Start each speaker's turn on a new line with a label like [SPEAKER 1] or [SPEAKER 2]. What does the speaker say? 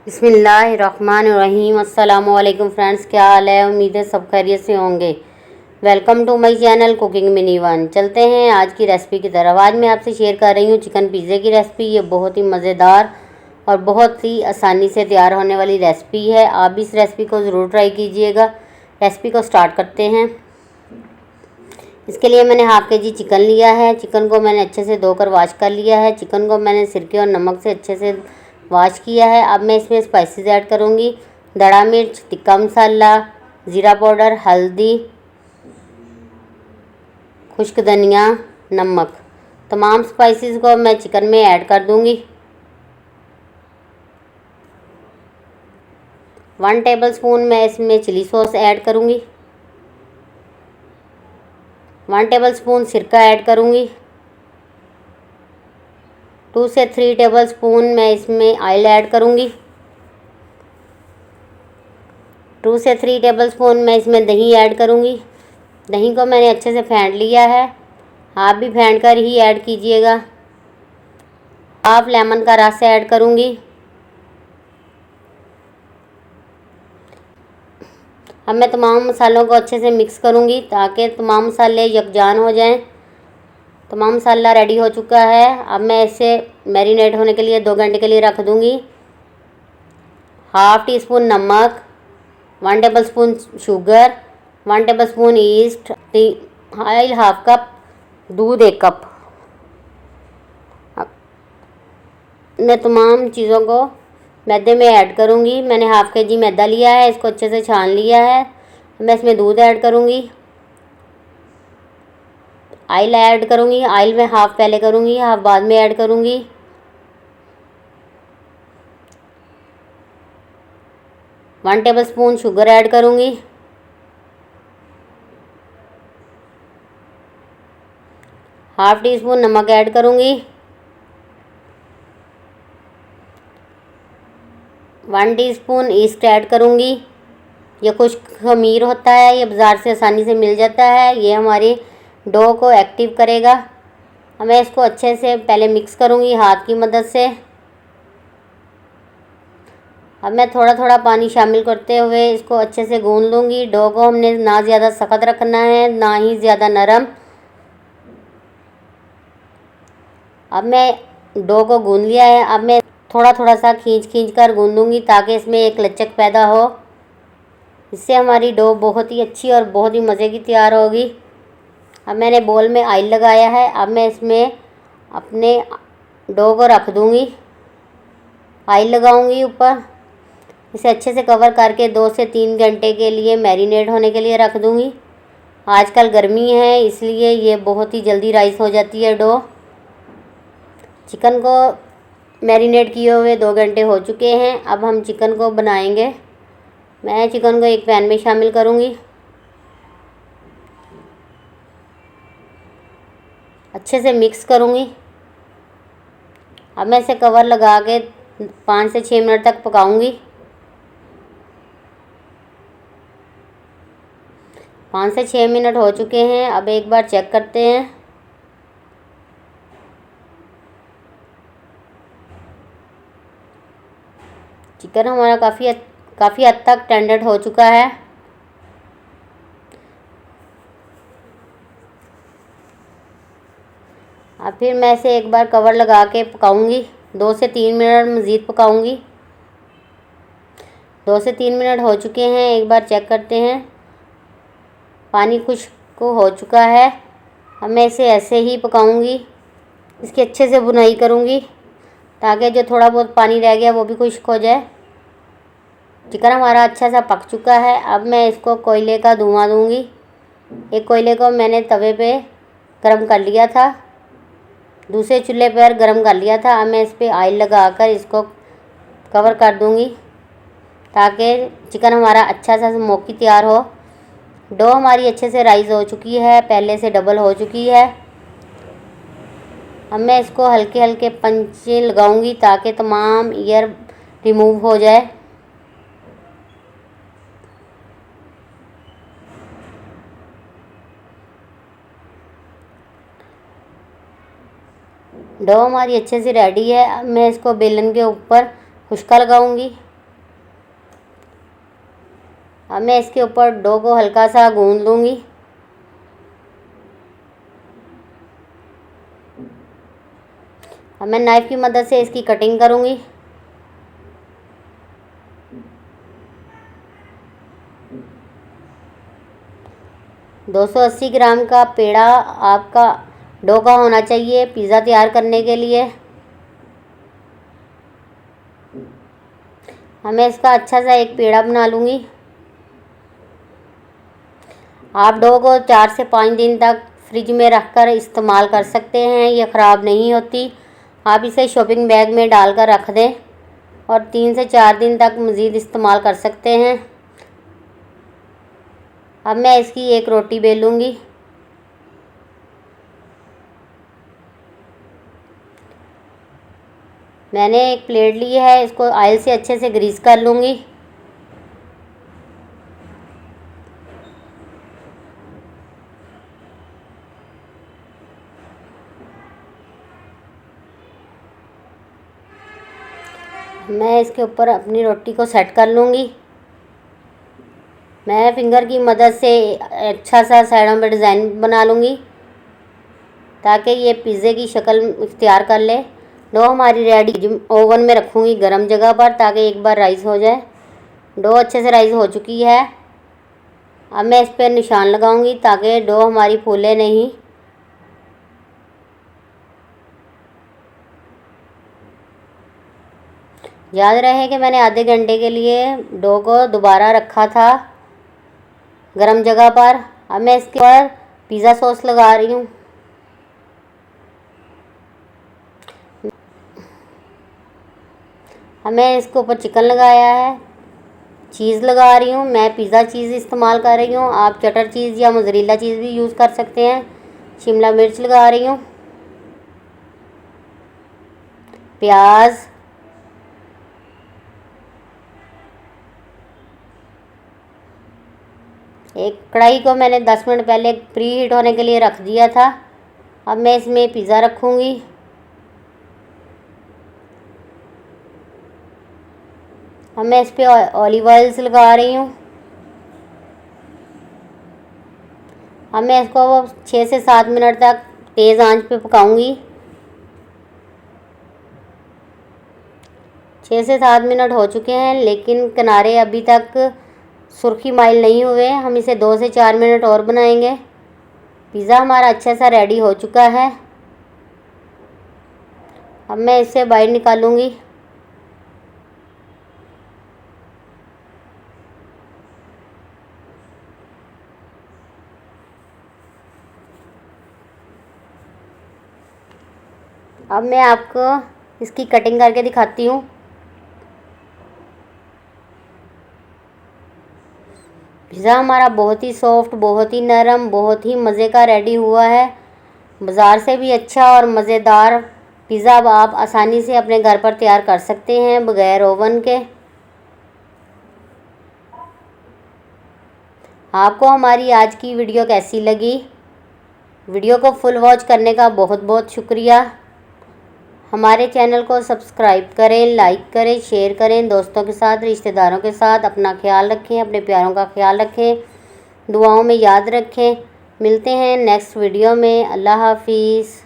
[SPEAKER 1] बिस्मिल्लाहिर्रहमानिर्रहीम। अस्सलामुअलैकुम फ्रेंड्स, क्या हाल है? उम्मीद है सब खैरियत से होंगे। Welcome to my channel cooking mini one. चलते हैं आज की रेसिपी की तरफ। आज मैं आपसे शेयर कर रही हूँ चिकन पिज़्ज़े की रेसिपी। ये बहुत ही मज़ेदार और बहुत ही आसानी से तैयार होने वाली रेसिपी है। आप भी इस रेसिपी को ज़रूर ट्राई कीजिएगा। रेसिपी को स्टार्ट करते हैं। इसके लिए मैंने हाफ़ के जी चिकन लिया है। चिकन को मैंने अच्छे से धोकर वॉश कर लिया है। चिकन को मैंने सिरके और नमक से अच्छे से वॉश किया है। अब मैं इसमें स्पाइसेस ऐड करूँगी। दड़ा मिर्च, टिक्का मसाला, ज़ीरा पाउडर, हल्दी, खुश्क धनिया, नमक। तमाम स्पाइसेस को मैं चिकन में ऐड कर दूँगी। 1 टेबलस्पून मैं इसमें चिली सॉस ऐड करूँगी। 1 टेबलस्पून सिरका ऐड करूँगी। 2 से 3 टेबलस्पून मैं इसमें ऑयल ऐड करूँगी। 2 से 3 टेबलस्पून मैं इसमें दही ऐड करूँगी। दही को मैंने अच्छे से फेंट लिया है। आप भी फेंट कर ही ऐड कीजिएगा। हाफ लेमन का रस ऐड करूँगी। अब मैं तमाम मसालों को अच्छे से मिक्स करूँगी ताकि तमाम मसाले यकजान हो जाएं। तमाम मसाला रेडी हो चुका है। अब मैं इसे मैरिनेट होने के लिए 2 घंटे के लिए रख दूँगी। हाफ़ टी स्पून नमक, 1 tablespoon sugar, 1 tablespoon east, oil half cup, दूध 1 कप। अब मैं तमाम चीज़ों को मैदे में ऐड करूँगी। मैंने हाफ़ के जी मैदा लिया है, इसको अच्छे से छान लिया है। मैं इसमें दूध ऐड करूँगी। ऑयल ऐड करूँगी। ऑयल में हाफ़ पहले करूँगी, हाफ़ बाद में ऐड करूँगी। वन टेबलस्पून शुगर ऐड करूँगी। हाफ़ टी स्पून नमक ऐड करूँगी। 1 टीस्पून ईस्ट ऐड करूँगी। ये खुश्क खमीर होता है, ये बाज़ार से आसानी से मिल जाता है। ये हमारी डो को एक्टिव करेगा। अब मैं इसको अच्छे से पहले मिक्स करूँगी हाथ की मदद से। अब मैं थोड़ा थोड़ा पानी शामिल करते हुए इसको अच्छे से गूंद लूँगी। डो को हमने ना ज़्यादा सख्त रखना है, ना ही ज़्यादा नरम। अब मैं डो को गूंद लिया है। अब मैं थोड़ा थोड़ा सा खींच कर गूंदूँगी ताकि इसमें एक लचक पैदा हो। इससे हमारी डो बहुत ही अच्छी और बहुत ही मज़े की तैयार होगी। अब मैंने बोल में ऑयल लगाया है। अब मैं इसमें अपने डो को रख दूँगी। ऑयल लगाऊँगी ऊपर। इसे अच्छे से कवर करके 2 से 3 घंटे के लिए मैरिनेट होने के लिए रख दूँगी। आजकल गर्मी है इसलिए ये बहुत ही जल्दी राइस हो जाती है डो। चिकन को मैरिनेट किए हुए 2 घंटे हो चुके हैं। अब हम चिकन को बनाएंगे। मैं चिकन को एक पैन में शामिल करूँगी। अच्छे से मिक्स करूँगी। अब मैं इसे कवर लगा के 5 से 6 मिनट तक पकाऊँगी। 5 से 6 मिनट हो चुके हैं। अब एक बार चेक करते हैं। चिकन हमारा काफ़ी हद तक टेंडर हो चुका है। अब फिर मैं इसे एक बार कवर लगा के पकाऊंगी। 2 से 3 मिनट मज़ीद पकाऊंगी। 2 से 3 मिनट हो चुके हैं। एक बार चेक करते हैं। पानी खुश्क हो चुका है। अब मैं इसे ऐसे ही पकाऊंगी। इसकी अच्छे से बुनाई करूंगी ताकि जो थोड़ा बहुत पानी रह गया वो भी खुश्क हो जाए। चिकन हमारा अच्छा सा पक चुका है। अब मैं इसको कोयले का धुआं दूंगी। एक कोयले को मैंने तवे पे गरम कर लिया था, दूसरे चूल्हे पर गरम कर लिया था। अब मैं इस पर ऑयल लगाकर इसको कवर कर दूंगी ताकि चिकन हमारा अच्छा सा स्मोकी तैयार हो। डो हमारी अच्छे से राइस हो चुकी है, पहले से डबल हो चुकी है। अब मैं इसको हल्के हल्के पंचे लगाऊंगी ताकि तमाम एयर रिमूव हो जाए। डो हमारी अच्छे से रेडी है। अब मैं इसको बेलन के ऊपर खुश्का लगाऊंगी। अब मैं इसके ऊपर डो को हल्का सा गूंद लूँगी। अब मैं नाइफ़ की मदद से इसकी कटिंग करूँगी। दो 280 ग्राम का पेड़ा आपका डो का होना चाहिए पिज़्ज़ा तैयार करने के लिए। हमें इसका अच्छा सा एक पेड़ा बना लूँगी। आप डो को 4 से 5 दिन तक फ्रिज में रखकर इस्तेमाल कर सकते हैं, ये ख़राब नहीं होती। आप इसे शॉपिंग बैग में डालकर रख दें और 3 से 4 दिन तक मज़ीद इस्तेमाल कर सकते हैं। अब मैं इसकी एक रोटी बेलूँगी। मैंने एक प्लेट ली है, इसको ऑयल से अच्छे से ग्रीस कर लूँगी। मैं इसके ऊपर अपनी रोटी को सेट कर लूँगी। मैं फिंगर की मदद से अच्छा सा साइडों में डिज़ाइन बना लूँगी ताकि ये पिज़्ज़े की शक्ल इख्तियार कर ले। डो हमारी रेडी। ओवन में रखूँगी गर्म जगह पर ताकि एक बार राइस हो जाए। डो अच्छे से राइस हो चुकी है। अब मैं इस पर निशान लगाऊंगी ताकि डो हमारी फूले नहीं। याद रहे कि मैंने आधे घंटे के लिए डो को दोबारा रखा था गरम जगह पर। अब मैं इसके ऊपर पिज़्ज़ा सॉस लगा रही हूँ। अब मैं इसके ऊपर चिकन लगाया है, चीज़ लगा रही हूँ। मैं पिज़्ज़ा चीज़ इस्तेमाल कर रही हूँ, आप चटर चीज़ या मोज़रेला चीज़ भी यूज़ कर सकते हैं। शिमला मिर्च लगा रही हूँ, प्याज, एक कढ़ाई को मैंने 10 मिनट पहले प्री हीट होने के लिए रख दिया था। अब मैं इसमें पिज़्ज़ा रखूँगी। अब मैं इस पर ऑलिव ऑयल्स लगा रही हूँ। अब मैं इसको 6 से 7 मिनट तक तेज़ आंच पे पकाऊंगी। 6 से 7 मिनट हो चुके हैं लेकिन किनारे अभी तक सुर्खी माइल नहीं हुए। हम इसे 2 से 4 मिनट और बनाएंगे। पिज़्ज़ा हमारा अच्छा सा रेडी हो चुका है। अब मैं इसे बाहर निकालूंगी। अब मैं आपको इसकी कटिंग करके दिखाती हूँ। पिज़्ज़ा हमारा बहुत ही सॉफ्ट, बहुत ही नरम, बहुत ही मज़े का रेडी हुआ है। बाज़ार से भी अच्छा और मज़ेदार पिज़्ज़ा अब आप आसानी से अपने घर पर तैयार कर सकते हैं बगैर ओवन के। आपको हमारी आज की वीडियो कैसी लगी? वीडियो को फुल वॉच करने का बहुत बहुत शुक्रिया। हमारे चैनल को सब्सक्राइब करें, लाइक करें, शेयर करें दोस्तों के साथ, रिश्तेदारों के साथ। अपना ख्याल रखें, अपने प्यारों का ख्याल रखें, दुआओं में याद रखें। मिलते हैं नेक्स्ट वीडियो में। अल्लाह हाफिज़।